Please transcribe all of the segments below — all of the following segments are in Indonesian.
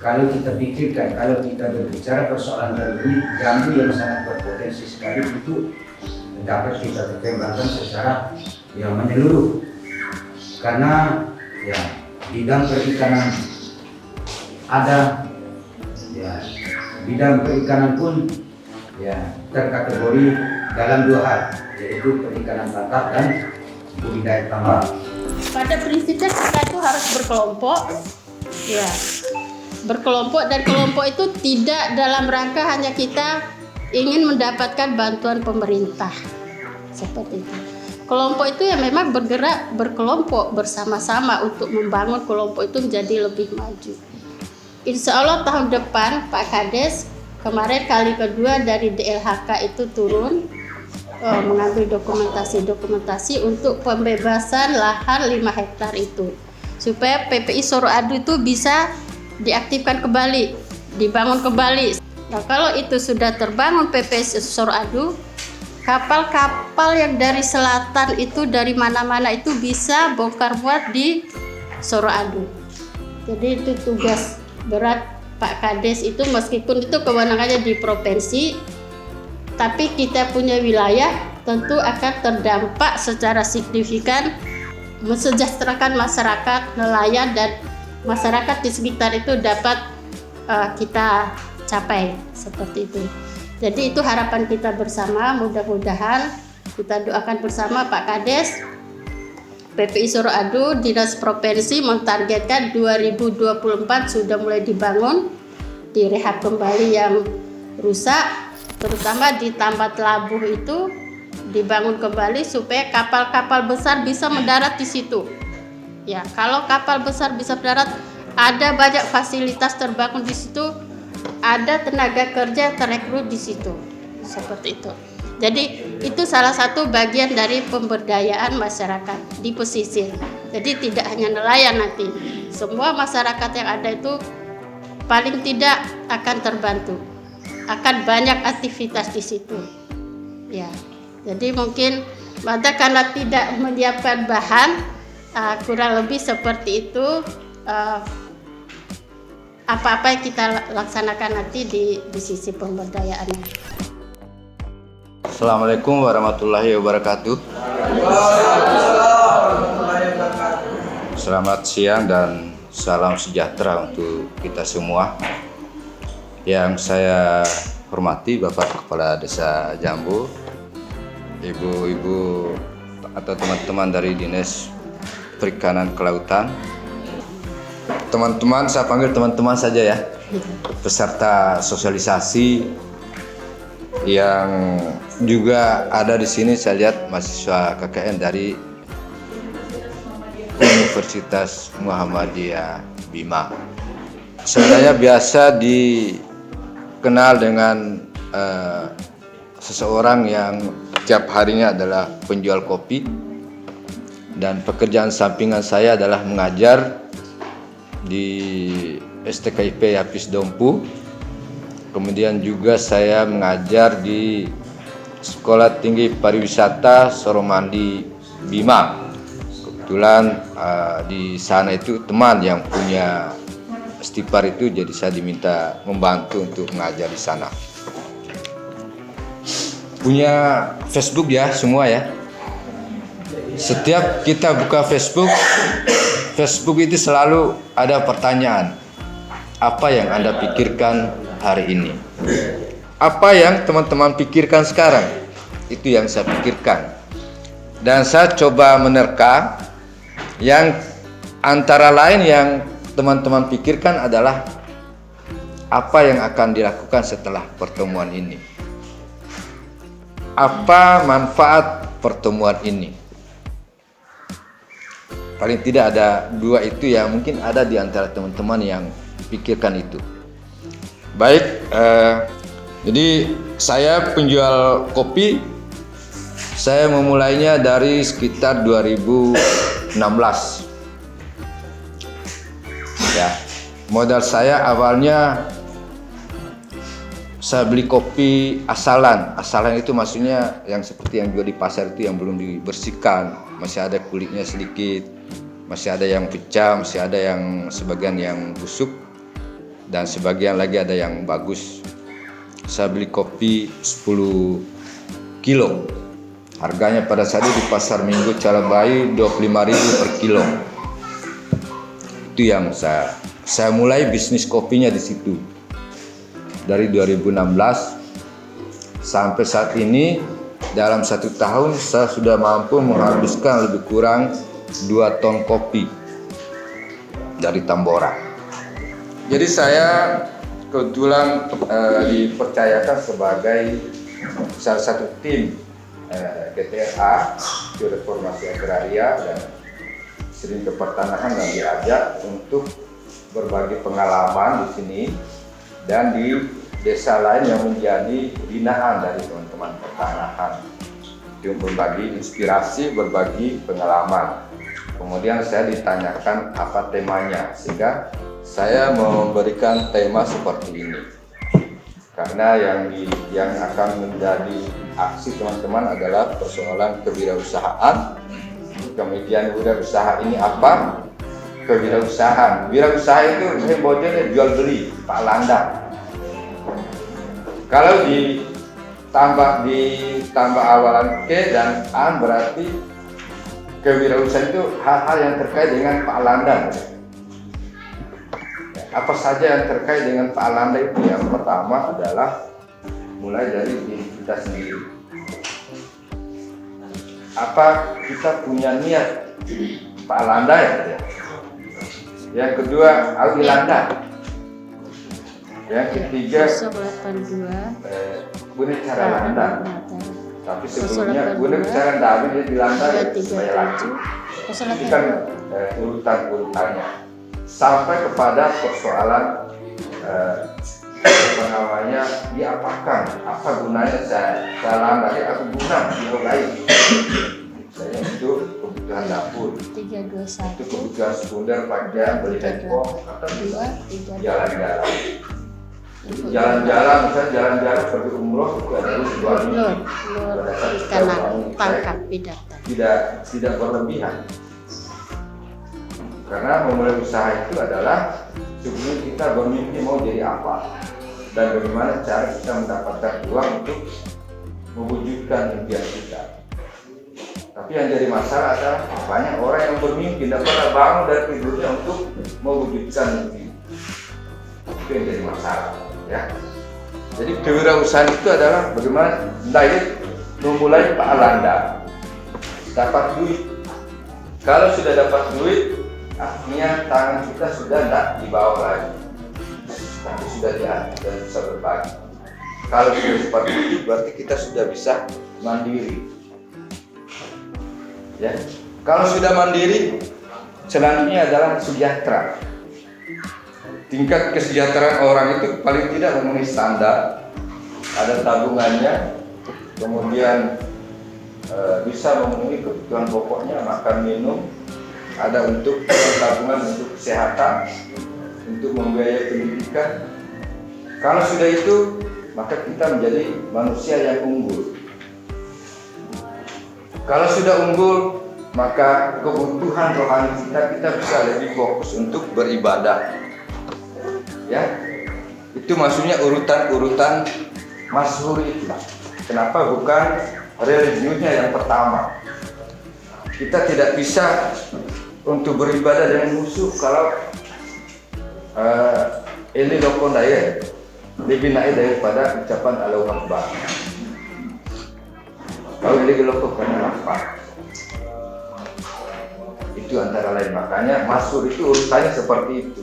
Kalau kita pikirkan, kalau kita berbicara persoalan ini, jambu yang sangat berpotensi sekali itu dapat kita pertimbangkan secara yang menyeluruh. Karena ya bidang perikanan ada, ya bidang perikanan pun ya terkategori dalam dua hal, yaitu perikanan tangkap dan budidaya tambang. Pada prinsipnya kita itu harus berkelompok, ya berkelompok, dan kelompok itu tidak dalam rangka hanya kita ingin mendapatkan bantuan pemerintah seperti itu. Kelompok itu ya memang bergerak berkelompok bersama-sama untuk membangun kelompok itu menjadi lebih maju. Insya Allah tahun depan Pak Kades kemarin kali kedua dari DLHK itu turun mengambil dokumentasi untuk pembebasan lahan 5 hektar itu supaya PPI Soroadu itu bisa diaktifkan kembali, dibangun kembali. Nah, kalau itu sudah terbangun PPI Soroadu, kapal-kapal yang dari selatan itu dari mana-mana itu bisa bongkar muat di Soroadu. Jadi itu tugas berat Pak Kades itu, meskipun itu kewenangannya di provinsi, tapi kita punya wilayah tentu akan terdampak secara signifikan, mensejahterakan masyarakat, nelayan dan masyarakat di sekitar itu dapat kita capai seperti itu. Jadi itu harapan kita bersama, mudah-mudahan kita doakan bersama Pak Kades. PPI Soroadu, Dinas Provinsi mentargetkan 2024 sudah mulai dibangun, direhab kembali yang rusak, terutama di Tambat Labuh itu dibangun kembali supaya kapal-kapal besar bisa mendarat di situ. Ya, kalau kapal besar bisa mendarat, ada banyak fasilitas terbangun di situ, ada tenaga kerja terekrut di situ, seperti itu. Jadi itu salah satu bagian dari pemberdayaan masyarakat di pesisir. Jadi tidak hanya nelayan nanti, semua masyarakat yang ada itu paling tidak akan terbantu, akan banyak aktivitas di situ. Ya, jadi mungkin karena tidak menyiapkan bahan, kurang lebih seperti itu. Apa-apa yang kita laksanakan nanti di sisi pemberdayaannya. Assalamualaikum warahmatullahi wabarakatuh. Selamat siang dan salam sejahtera untuk kita semua. Yang saya hormati Bapak Kepala Desa Jambu, Ibu-ibu atau teman-teman dari Dinas Perikanan Kelautan, teman-teman, saya panggil teman-teman saja ya, peserta sosialisasi yang juga ada di sini. Saya lihat mahasiswa KKN dari Universitas Muhammadiyah Bima. Saya biasa dikenal dengan seseorang yang setiap harinya adalah penjual kopi, dan pekerjaan sampingan saya adalah mengajar di STKIP Yapis Dompu. Kemudian juga saya mengajar di Sekolah Tinggi Pariwisata Soromandi Bima. Kebetulan di sana itu teman yang punya stipar itu, jadi saya diminta membantu untuk mengajar di sana. Punya Facebook ya semua ya. Setiap kita buka Facebook itu selalu ada pertanyaan. Apa yang Anda pikirkan hari ini? Apa yang teman-teman pikirkan sekarang? Itu yang saya pikirkan. Dan saya coba menerka, yang antara lain yang teman-teman pikirkan adalah apa yang akan dilakukan setelah pertemuan ini. Apa manfaat pertemuan ini? Paling tidak ada dua itu yang mungkin ada di antara teman-teman yang pikirkan itu. Baik, jadi saya penjual kopi. Saya memulainya dari sekitar 2016. Ya, modal saya awalnya saya beli kopi asalan. Asalan itu maksudnya yang seperti yang jual di pasar itu, yang belum dibersihkan, masih ada kulitnya sedikit, masih ada yang pecah, masih ada yang sebagian yang busuk. dan sebagian lagi ada yang bagus. Saya beli kopi 10 kilo. Harganya pada saat itu di Pasar Minggu Calabai 25.000 per kilo. Itu yang saya mulai bisnis kopinya di situ. Dari 2016 sampai saat ini, dalam 1 tahun saya sudah mampu menghabiskan lebih kurang 2 ton kopi dari Tambora. Jadi saya kebetulan dipercayakan sebagai salah satu tim GTRA, Reformasi Agraria, dan sering ke pertanahan dan diajak untuk berbagi pengalaman di sini dan di desa lain yang menjadi binaan dari teman-teman pertanahan, untuk berbagi inspirasi, berbagi pengalaman. Kemudian saya ditanyakan apa temanya, sehingga saya memberikan tema seperti ini. Karena yang akan menjadi aksi teman-teman adalah persoalan kewirausahaan. Kemudian wirausaha ini apa? Kewirausahaan. Wirausaha itu sembojannya jual beli, Pak Landa. Kalau ditambah awalan K dan an berarti kewirausahaan itu hal-hal yang terkait dengan Pak Landa. Apa saja yang terkait dengan Pak Landa itu? Yang pertama adalah mulai dari diri kita sendiri. Apa kita punya niat Pak Landa ya? Yang kedua, Alwi Landa. Yang ketiga, 82 Bune Cara Landa. Tapi sebelumnya Bune Cara David dia di Landa ya, supaya lagi. Ini kan urutan-urutannya. Sampai kepada persoalan apa namanya, diapakan, apa gunanya saya Landa, aku guna diogai. Saya itu kebutuhan dapur, 321 itu kebutuhan sekunder, pakaian, beli handphone, atau jalan-jalan. Jalan-jalan, misalnya jalan-jalan pergi umroh itu adalah sebuah Lur ikan tangkap bidatan. Tidak berlebihan. Karena memulai usaha itu adalah sebelum kita bermimpi mau jadi apa dan bagaimana cara kita mendapatkan uang untuk mewujudkan impian kita. Tapi yang jadi masalah adalah banyak orang yang bermimpi tidak pernah bangun dari tidurnya untuk mewujudkan mimpi. Itu yang jadi masalah, ya. Jadi kewirausahaan itu adalah bagaimana David memulai Pak Landa, dapat duit. Kalau sudah dapat duit, artinya tangan kita sudah tidak di bawah lagi, tapi sudah di atas dan bisa berbagi. Kalau sudah seperti itu, berarti kita sudah bisa mandiri. Ya, kalau sudah mandiri, selanjutnya adalah sejahtera. Tingkat kesejahteraan orang itu paling tidak memenuhi standar, ada tabungannya, kemudian bisa memenuhi kebutuhan pokoknya, makan minum, ada untuk tabungan untuk kesehatan, untuk membiayai pendidikan. Kalau sudah itu, maka kita menjadi manusia yang unggul. Kalau sudah unggul, maka kebutuhan rohani kita bisa lebih fokus untuk beribadah. Ya, itu maksudnya urutan-urutan masyhur itu. Kenapa bukan religiusnya yang pertama? Kita tidak bisa untuk beribadah dengan musuh kalau ini dokon daya lebih naik daripada ucapan Allahu Akbar. Kalau ini dilakukan apa? Itu antara lain. Makanya masyhur itu urutannya seperti itu.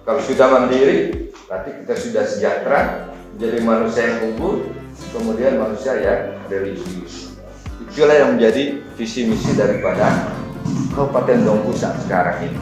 Kalau sudah mandiri, berarti kita sudah sejahtera, menjadi manusia yang unggul, kemudian manusia yang religius. Itulah yang menjadi visi misi daripada Kabupaten Dompu saat sekarang ini.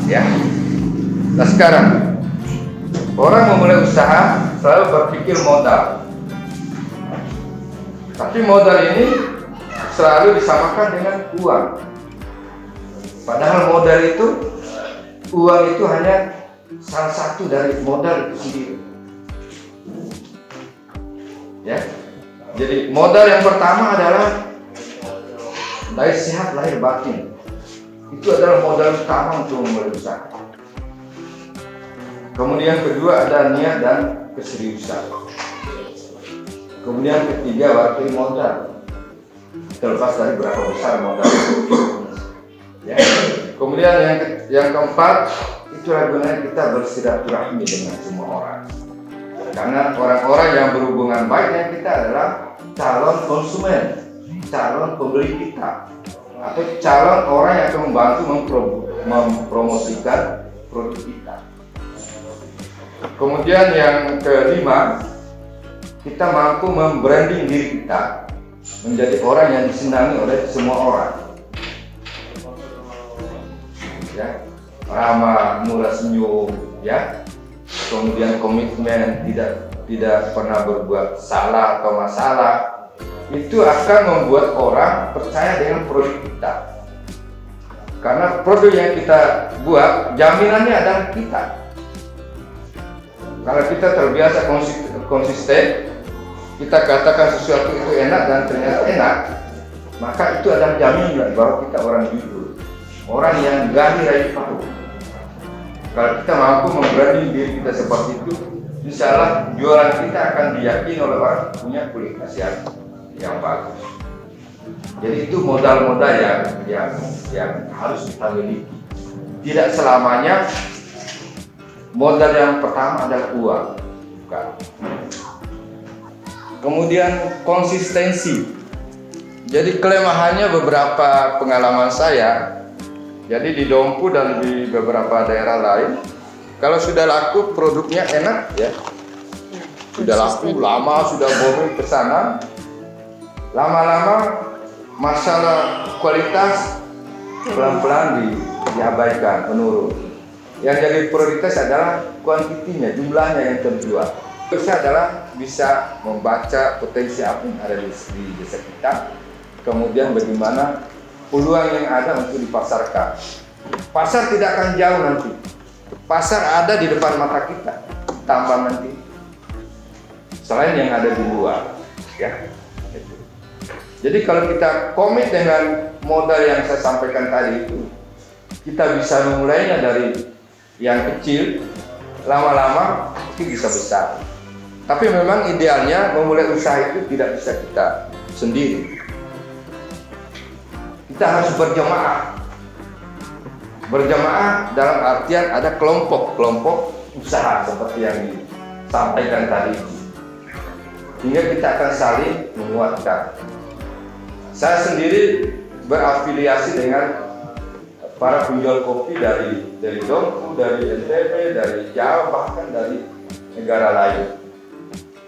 Ya. Nah sekarang orang memulai usaha selalu berpikir modal. Tapi modal ini selalu disamakan dengan uang. Padahal modal itu, uang itu hanya salah satu dari modal itu sendiri. Ya. Jadi modal yang pertama adalah dari sehat lahir batin. Itu adalah modal utama untuk memulai usaha. Kemudian kedua ada niat dan keseriusan. Kemudian ketiga waktu modal. Terlepas dari berapa besar modal. Ya. Kemudian yang keempat, itulah gunanya kita bersilaturahmi dengan semua orang. Karena orang-orang yang berhubungan baik dengan kita adalah calon konsumen, calon pembeli kita, atau calon orang yang akan membantu mempromosikan produk kita. Kemudian yang kelima, kita mampu membranding diri kita menjadi orang yang disenangi oleh semua orang. Ya, ramah, murah senyum, ya. Kemudian komitmen, tidak pernah berbuat salah atau masalah. Itu akan membuat orang percaya dengan produk kita. Karena produk yang kita buat, jaminannya adalah kita. Kalau kita terbiasa konsisten, kita katakan sesuatu itu enak dan ternyata enak, maka itu adalah jaminan bahwa kita orang jujur, orang yang gani raih pahu. Kalau kita mampu memberani diri kita seperti itu, insya Allah jualan kita akan diyakini oleh orang punya kualitas yang bagus. Jadi itu modal-modal yang harus kita miliki. Tidak selamanya modal yang pertama adalah uang, bukan. Kemudian konsistensi. Jadi kelemahannya beberapa pengalaman saya. Jadi di Dompu dan di beberapa daerah lain, kalau sudah laku produknya enak ya, sudah laku lama, sudah booming ke sana, lama-lama masalah kualitas pelan-pelan diabaikan, menurun. Yang jadi prioritas adalah kuantitinya, jumlahnya yang terjual. Terusnya adalah bisa membaca potensi apa yang ada di desa kita, kemudian bagaimana peluang yang ada untuk dipasarkan. Pasar tidak akan jauh nanti. Pasar ada di depan mata kita, tambah nanti. Selain yang ada di luar, ya. Jadi kalau kita komit dengan modal yang saya sampaikan tadi itu, kita bisa memulainya dari yang kecil, lama-lama itu bisa besar. Tapi memang idealnya memulai usaha itu tidak bisa kita sendiri. Kita harus berjamaah. Berjamaah dalam artian ada kelompok-kelompok usaha seperti yang disampaikan tadi. Sehingga kita akan saling menguatkan. Saya sendiri berafiliasi dengan para penjual kopi dari Dompu, dari NTB, dari Jawa, bahkan dari negara lain.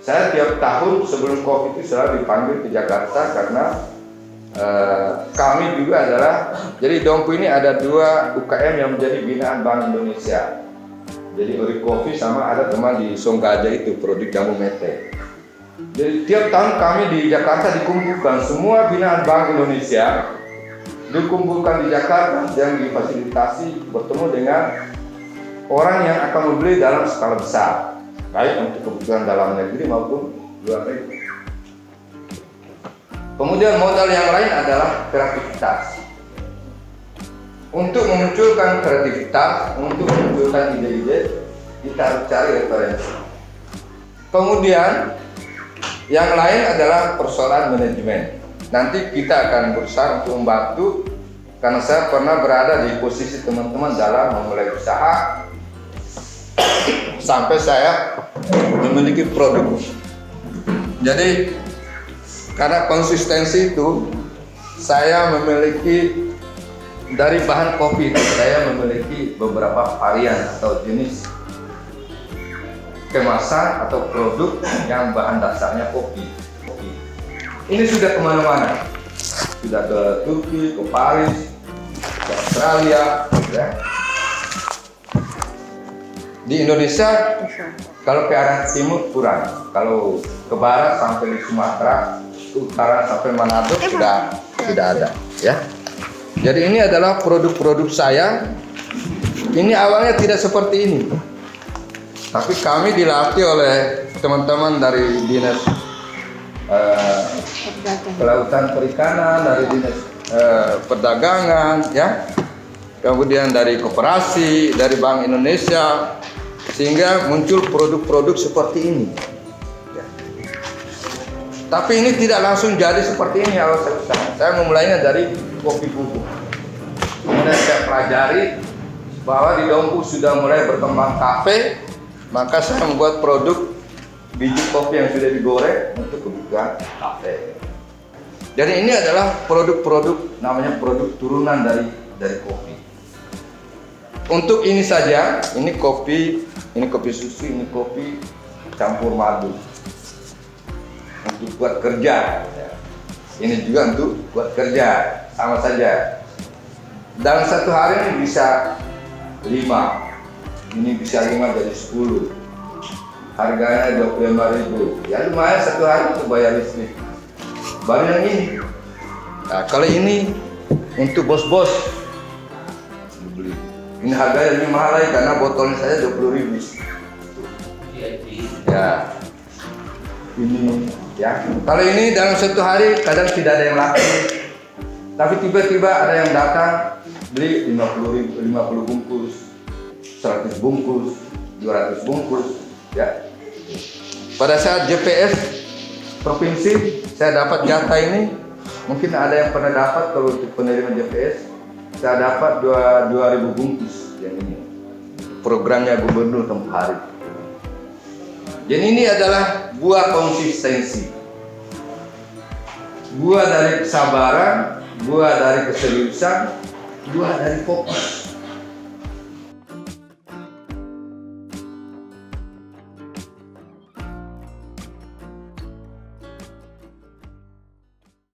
Saya tiap tahun sebelum kopi itu selalu dipanggil ke Jakarta karena kami juga adalah, jadi Dompu ini ada 2 UKM yang menjadi binaan Bank Indonesia. Jadi Ori Coffee sama ada teman di Songgaja itu, produk jamu mete. Jadi tiap tahun kami di Jakarta dikumpulkan semua binaan Bank Indonesia, dikumpulkan di Jakarta dan difasilitasi bertemu dengan orang yang akan membeli dalam skala besar, baik untuk kebutuhan dalam negeri maupun luar negeri. Kemudian modal yang lain adalah kreativitas. Untuk memunculkan kreativitas, untuk memunculkan ide-ide, kita harus cari referensi. Kemudian yang lain adalah persoalan manajemen. Nanti kita akan berusaha untuk membantu, karena saya pernah berada di posisi teman-teman dalam memulai usaha sampai saya memiliki produk. Jadi karena konsistensi itu, saya memiliki dari bahan kopi itu, saya memiliki beberapa varian atau jenis kemasan atau produk yang bahan dasarnya kopi. Ini sudah kemana-mana, sudah ke Turki, ke Paris, ke Australia, ya. Di Indonesia, kalau ke arah timur kurang, kalau ke barat sampai di Sumatera, ke utara sampai Manado sudah ada, ya. Jadi ini adalah produk-produk saya. Ini awalnya tidak seperti ini, tapi kami dilatih oleh teman-teman dari dinas kelautan perikanan, dari dinas perdagangan, ya. Kemudian dari koperasi, dari Bank Indonesia, sehingga muncul produk-produk seperti ini. Ya. Tapi ini tidak langsung jadi seperti ini ya. Saya memulainya dari kopi bubuk. Kemudian saya pelajari bahwa di Dompu sudah mulai berkembang kafe, maka saya membuat produk biji kopi yang sudah digoreng untuk kebutuhan kafe. Jadi ini adalah produk-produk, namanya produk turunan dari kopi. Untuk ini saja, ini kopi susu, ini kopi campur madu. Untuk buat kerja. Ini juga untuk buat kerja, sama saja. Dalam satu hari ini bisa 5. Ini bisa 5 jadi 10. Harganya 25.000. Ya lumayan satu hari untuk bayar listrik. Baru yang ini. Nah, kalau ini untuk bos-bos beli. Ini harganya lebih mahal lagi karena botolnya saya 20.000. Ya. Ini ya. Kalau ini dalam satu hari kadang tidak ada yang laku. Tapi tiba-tiba ada yang datang beli 50 bungkus, 100 bungkus, 200 bungkus, ya. Pada saat JPS provinsi saya dapat jatah ini, mungkin ada yang pernah dapat kalau untuk penerima JPS, saya dapat 2.000 bungkus yang ini. Programnya gubernur tempoh hari. Jadi ini adalah buah konsistensi, buah dari kesabaran, buah dari keseriusan, buah dari fokus.